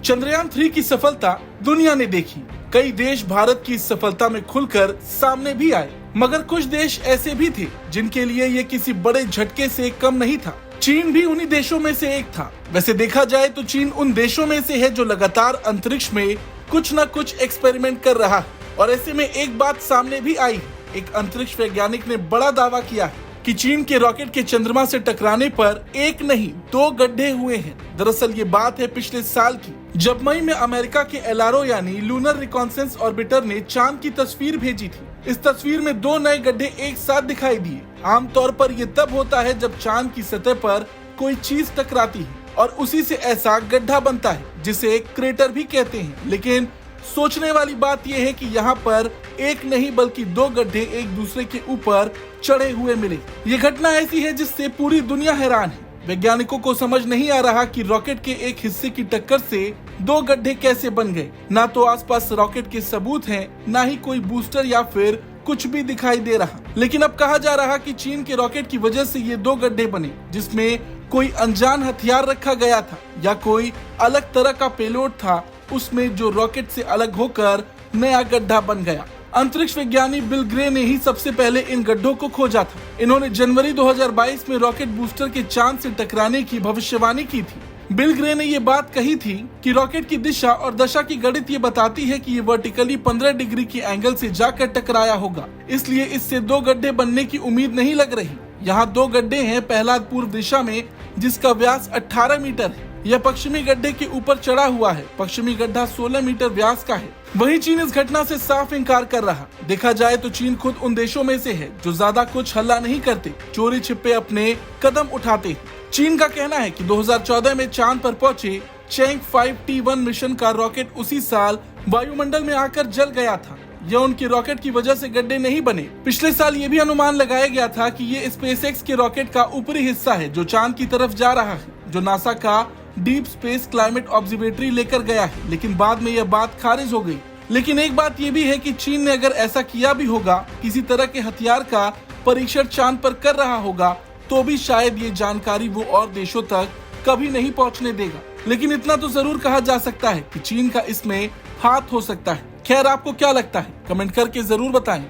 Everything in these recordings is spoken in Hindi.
चंद्रयान 3 की सफलता दुनिया ने देखी। कई देश भारत की इस सफलता में खुलकर सामने भी आए, मगर कुछ देश ऐसे भी थे जिनके लिए ये किसी बड़े झटके से कम नहीं था। चीन भी उन्हीं देशों में से एक था। वैसे देखा जाए तो चीन उन देशों में से है जो लगातार अंतरिक्ष में कुछ न कुछ एक्सपेरिमेंट कर रहा है। और ऐसे में एक बात सामने भी आई है। एक अंतरिक्ष वैज्ञानिक ने बड़ा दावा किया है कि चीन के रॉकेट के चंद्रमा से टकराने पर एक नहीं 2 गड्ढे हुए हैं। दरअसल ये बात है पिछले साल की, जब मई में अमेरिका के LRO यानी लूनर रिकॉन्सेंस ऑर्बिटर ने चांद की तस्वीर भेजी थी। इस तस्वीर में 2 नए गड्ढे एक साथ दिखाई दिए। आमतौर पर ये तब होता है जब चांद की सतह पर कोई चीज टकराती है और उसी से ऐसा गड्ढा बनता है, जिसे क्रेटर भी कहते हैं। लेकिन सोचने वाली बात यह है कि यहाँ पर एक नहीं बल्कि 2 गड्ढे एक दूसरे के ऊपर चढ़े हुए मिले। ये घटना ऐसी है जिससे पूरी दुनिया हैरान है। वैज्ञानिकों को समझ नहीं आ रहा कि रॉकेट के एक हिस्से की टक्कर से 2 गड्ढे कैसे बन गए। ना तो आसपास रॉकेट के सबूत हैं, ना ही कोई बूस्टर या फिर कुछ भी दिखाई दे रहा। लेकिन अब कहा जा रहा कि चीन के रॉकेट की वजह से ये 2 गड्ढे बने, जिसमें कोई अनजान हथियार रखा गया था या कोई अलग तरह का पेलोड था उसमें, जो रॉकेट से अलग होकर नया गड्ढा बन गया। अंतरिक्ष विज्ञानी बिल ग्रे ने ही सबसे पहले इन गड्ढों को खोजा था। इन्होंने जनवरी 2022 में रॉकेट बूस्टर के चांद से टकराने की भविष्यवाणी की थी। बिल ग्रे ने ये बात कही थी कि रॉकेट की दिशा और दशा की गणित ये बताती है कि ये वर्टिकली 15 डिग्री की एंगल से जाकर टकराया होगा, इसलिए इससे 2 गड्ढे बनने की उम्मीद नहीं लग रही। यहाँ 2 गड्ढे हैं, पहला पूर्व दिशा में जिसका व्यास 18 मीटर है। यह पश्चिमी गड्ढे के ऊपर चढ़ा हुआ है। पश्चिमी गड्ढा 16 मीटर व्यास का है। वहीं चीन इस घटना से साफ इनकार कर रहा। देखा जाए तो चीन खुद उन देशों में से है जो ज्यादा कुछ हल्ला नहीं करते, चोरी छिपे अपने कदम उठाते हैं। चीन का कहना है कि 2014 में चांद पर पहुंचे चैंग 5T1 मिशन का रॉकेट उसी साल वायुमंडल में आकर जल गया था। यह उनके रॉकेट की वजह से गड्ढे नहीं बने। पिछले साल ये भी अनुमान लगाया गया था कि ये SpaceX के रॉकेट का ऊपरी हिस्सा है जो चांद की तरफ जा रहा है, जो नासा का डीप स्पेस क्लाइमेट ऑब्जर्वेटरी लेकर गया है। लेकिन बाद में यह बात खारिज हो गई। लेकिन एक बात ये भी है कि चीन ने अगर ऐसा किया भी होगा, किसी तरह के हथियार का परीक्षण चांद पर कर रहा होगा, तो भी शायद ये जानकारी वो और देशों तक कभी नहीं पहुंचने देगा। लेकिन इतना तो जरूर कहा जा सकता है कि चीन का इसमें हाथ हो सकता है। खैर, आपको क्या लगता है? कमेंट करके जरूर बताएं।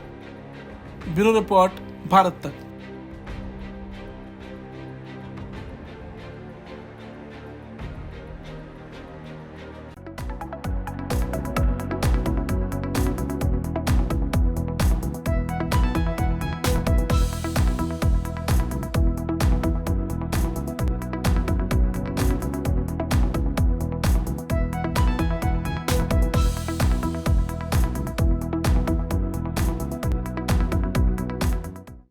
ब्यूरो रिपोर्ट, भारत तक।